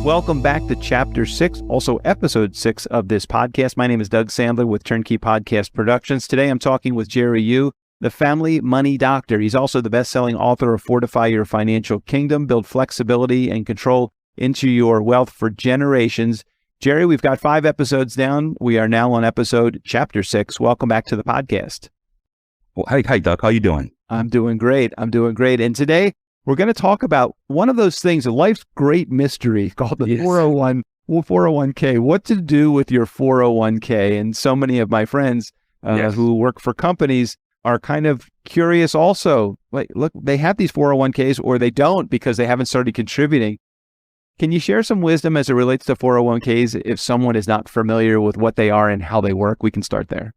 Welcome back to Chapter 6, also Episode 6 of this podcast. My name is Doug Sandler with Turnkey Podcast Productions. Today I'm talking with Jerry Yu, the family money doctor. He's also the best-selling author of Fortify Your Financial Kingdom, Build Flexibility and Control into Your Wealth for Generations. Jerry, we've got 5 episodes down. We are now on Chapter 6. Welcome back to the podcast. Well, hi, Doug. How you doing? I'm doing great. And today we're going to talk about one of those things, a life's great mystery called the 401k. What to do with your 401k? And so many of my friends who work for companies are kind of curious also. Like, look, they have these 401ks or they don't because they haven't started contributing. Can you share some wisdom as it relates to 401ks if someone is not familiar with what they are and how they work? We can start there.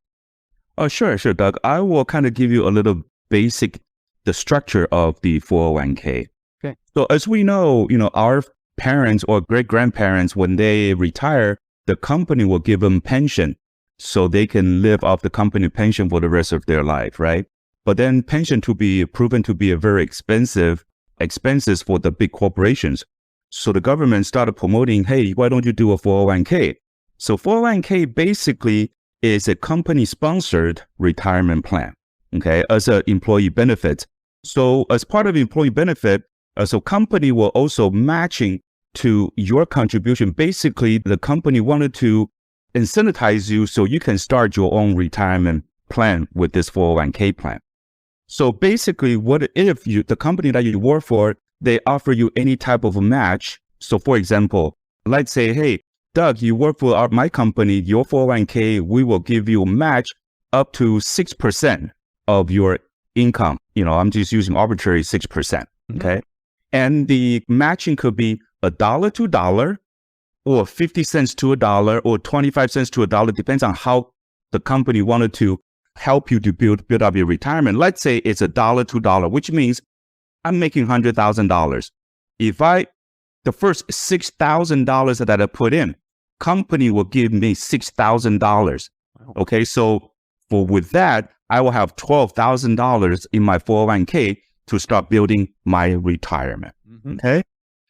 Oh, sure, Doug. I will kind of give you a little basic the structure of the 401k. Okay. So as we know, our parents or great-grandparents, when they retire, the company will give them pension so they can live off the company pension for the rest of their life, right? But then pension to be proven to be a very expenses for the big corporations. So the government started promoting, hey, why don't you do a 401k? So 401k basically is a company-sponsored retirement plan, okay, as an employee benefit. So as part of employee benefit, so company will also matching to your contribution. Basically, the company wanted to incentivize you so you can start your own retirement plan with this 401k plan. So basically, what if the company that you work for, they offer you any type of a match? So for example, let's say, hey, Doug, you work for my company, your 401k, we will give you a match up to 6% of your income. I'm just using arbitrary 6%. Okay. And the matching could be $1 to $1 or 50 cents to $1 or 25 cents to $1. Depends on how the company wanted to help you to build up your retirement. Let's say it's $1 to $1, which means I'm making $100,000. If the first $6,000 that I put in, company will give me $6,000. Okay. So with that, I will have $12,000 in my 401k to start building my retirement. Okay.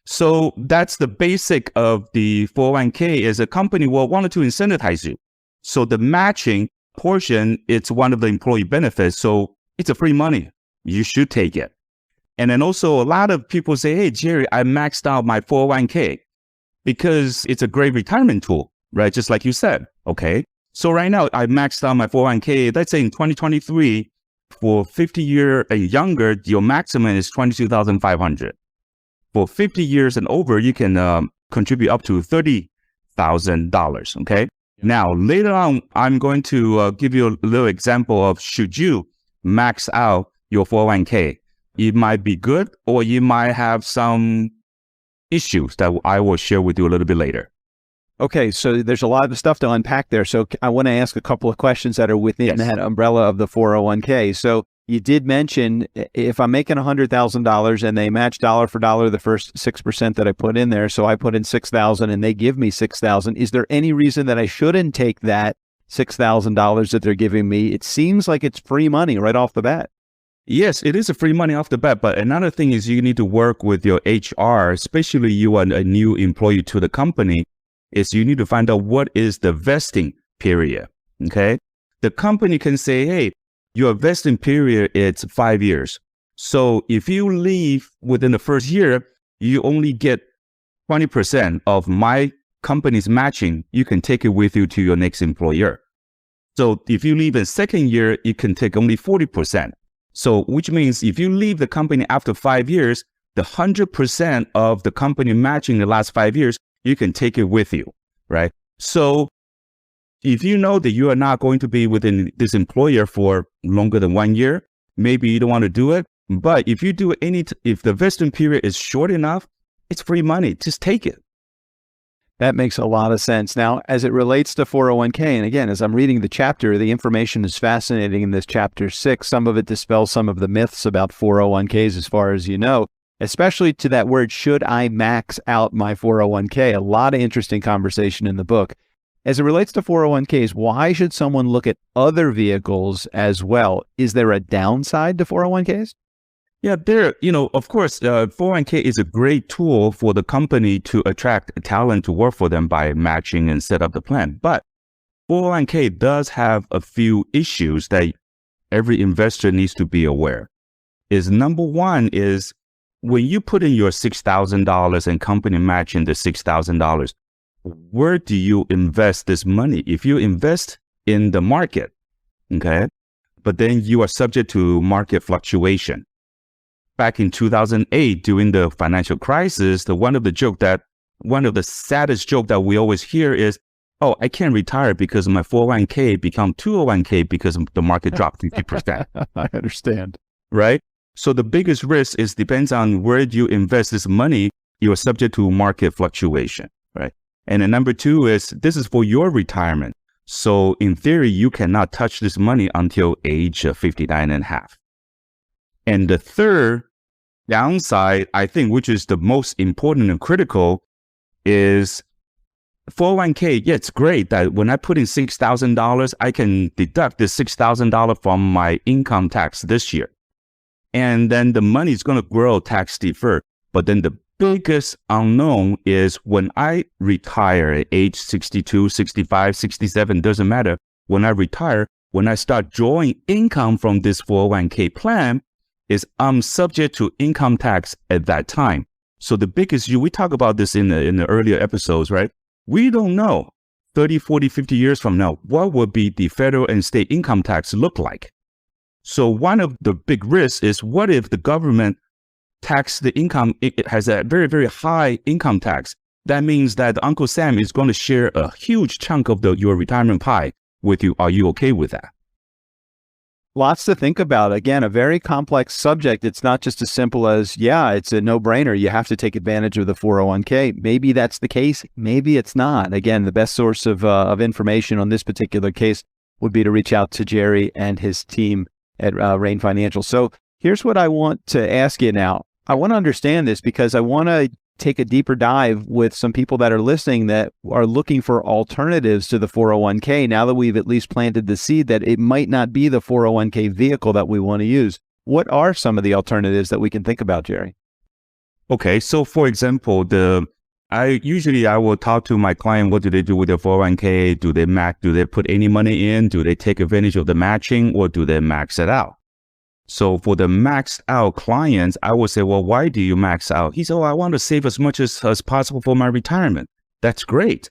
So that's the basic of the 401k is a company will want to incentivize you. So the matching portion, it's one of the employee benefits. So it's a free money. You should take it. And then also a lot of people say, hey, Jerry, I maxed out my 401k because it's a great retirement tool, right? Just like you said. Okay. So right now I maxed out my 401k. Let's say in 2023, for 50 years and younger, your maximum is $22,500. For 50 years and over, you can contribute up to $30,000. Okay. Now later on, I'm going to give you a little example of should you max out your 401k. It might be good, or you might have some issues that I will share with you a little bit later. Okay, so there's a lot of stuff to unpack there. So I want to ask a couple of questions that are within that umbrella of the 401k. So you did mention if I'm making $100,000 and they match dollar for dollar the first 6% that I put in there, so I put in $6,000 and they give me $6,000, is there any reason that I shouldn't take that $6,000 that they're giving me? It seems like it's free money right off the bat. Yes, it is a free money off the bat. But another thing is you need to work with your HR, especially you are a new employee to the company, is you need to find out what is the vesting period. Okay. The company can say, hey, your vesting period is 5 years. So if you leave within the first year, you only get 20% of my company's matching. You can take it with you to your next employer. So if you leave in second year, you can take only 40%. So which means if you leave the company after 5 years, the 100% of the company matching the last 5 years, you can take it with you, right? So if you know that you are not going to be within this employer for longer than 1 year, maybe you don't want to do it. But if you do if the vesting period is short enough, it's free money. Just take it. That makes a lot of sense. Now, as it relates to 401k, and again, as I'm reading the chapter, the information is fascinating in this chapter 6. Some of it dispels some of the myths about 401ks as far as you know, especially to that word, should I max out my 401k? A lot of interesting conversation in the book. As it relates to 401ks, why should someone look at other vehicles as well? Is there a downside to 401ks? Yeah, of course, 401k is a great tool for the company to attract talent to work for them by matching and set up the plan. But 401k does have a few issues that every investor needs to be aware. Number one is when you put in your $6,000 and company matching the $6,000, where do you invest this money? If you invest in the market, okay, but then you are subject to market fluctuation. Back in 2008, during the financial crisis, one of the saddest joke that we always hear is, oh, I can't retire because my 401k become 201k because the market dropped 50%. I understand. Right? So the biggest risk depends on where you invest this money, you are subject to market fluctuation, right? And then number two this is for your retirement. So in theory, you cannot touch this money until age 59 and a half. And the third downside, I think, which is the most important and critical, is 401k. Yeah, it's great that when I put in $6,000, I can deduct the $6,000 from my income tax this year. And then the money is going to grow tax deferred. But then the biggest unknown is when I retire at age 62, 65, 67, doesn't matter. When I retire, when I start drawing income from this 401k plan, I'm subject to income tax at that time. So the biggest we talk about this in the earlier episodes, right? We don't know 30, 40, 50 years from now, what will be the federal and state income tax look like? So one of the big risks is, what if the government tax the income, it has a very, very high income tax? That means that Uncle Sam is going to share a huge chunk of your retirement pie with you. Are you okay with that? Lots to think about. Again, a very complex subject. It's not just as simple as, yeah, it's a no-brainer. You have to take advantage of the 401k. Maybe that's the case. Maybe it's not. Again, the best source of information on this particular case would be to reach out to Jerry and his team at Rain Financial. So here's what I want to ask you now. I want to understand this because I want to take a deeper dive with some people that are listening that are looking for alternatives to the 401k now that we've at least planted the seed that it might not be the 401k vehicle that we want to use. What are some of the alternatives that we can think about, Jerry? Okay, so for example, I will talk to my client, what do they do with their 401k? Do they put any money in? Do they take advantage of the matching, or do they max it out? So for the maxed out clients, I would say, well, why do you max out? He said, oh, I want to save as much as possible for my retirement. That's great.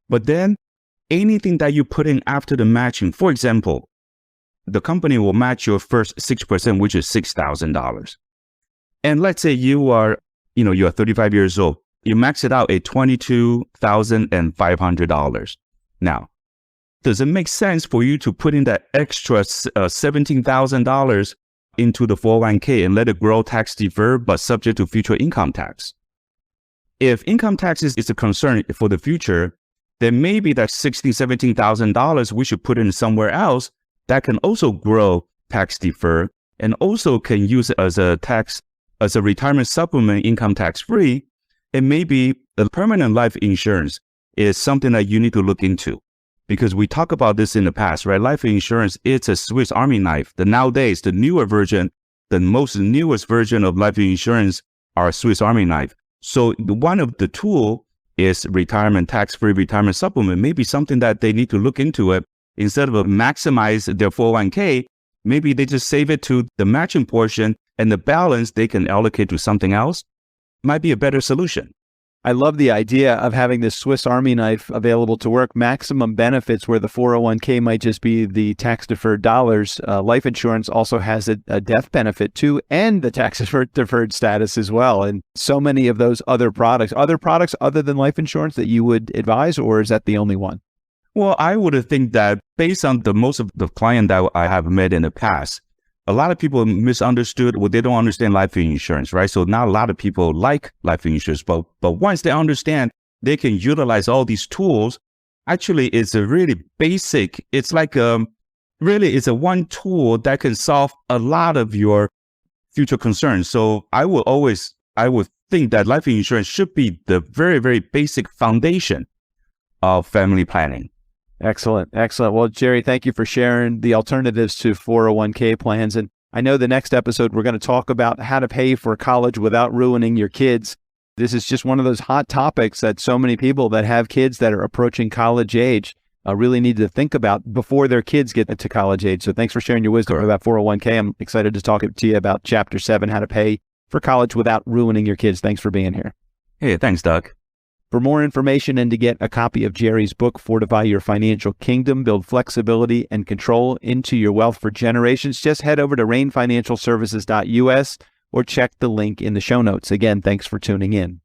But then anything that you put in after the matching, for example, the company will match your first 6%, which is $6,000. And let's say you are 35 years old. You max it out at $22,500. Now, does it make sense for you to put in that extra $17,000 into the 401k and let it grow tax deferred but subject to future income tax? If income tax is a concern for the future, then maybe that $16,000, $17,000 we should put in somewhere else that can also grow tax deferred and also can use it as a retirement supplement, income tax free. And maybe the permanent life insurance is something that you need to look into, because we talked about this in the past, right? Life insurance, it's a Swiss Army knife. Nowadays, the newest version of life insurance are Swiss Army knife. So one of the tool is retirement tax-free retirement supplement. Maybe something that they need to look into it. Instead of maximize their 401k, maybe they just save it to the matching portion, and the balance they can allocate to something else. Might be a better solution. I love the idea of having this Swiss Army knife available to work, maximum benefits where the 401k might just be the tax-deferred dollars. Life insurance also has a death benefit too, and the tax-deferred status as well. And so many of those other products other than life insurance that you would advise, or is that the only one? Well, I would think that based on most of the client that I have met in the past, a lot of people misunderstood, they don't understand life insurance, right? So not a lot of people like life insurance, but once they understand, they can utilize all these tools. Actually, it's a really basic, it's like it's a one tool that can solve a lot of your future concerns. So I would think that life insurance should be the very, very basic foundation of family planning. Excellent. Well, Jerry, thank you for sharing the alternatives to 401k plans. And I know the next episode, we're going to talk about how to pay for college without ruining your kids. This is just one of those hot topics that so many people that have kids that are approaching college age really need to think about before their kids get to college age. So thanks for sharing your wisdom about 401k. I'm excited to talk to you about Chapter 7, how to pay for college without ruining your kids. Thanks for being here. Hey, thanks, Doug. For more information and to get a copy of Jerry's book, Fortify Your Financial Kingdom, build flexibility and control into your wealth for generations, just head over to rainfinancialservices.us or check the link in the show notes. Again, thanks for tuning in.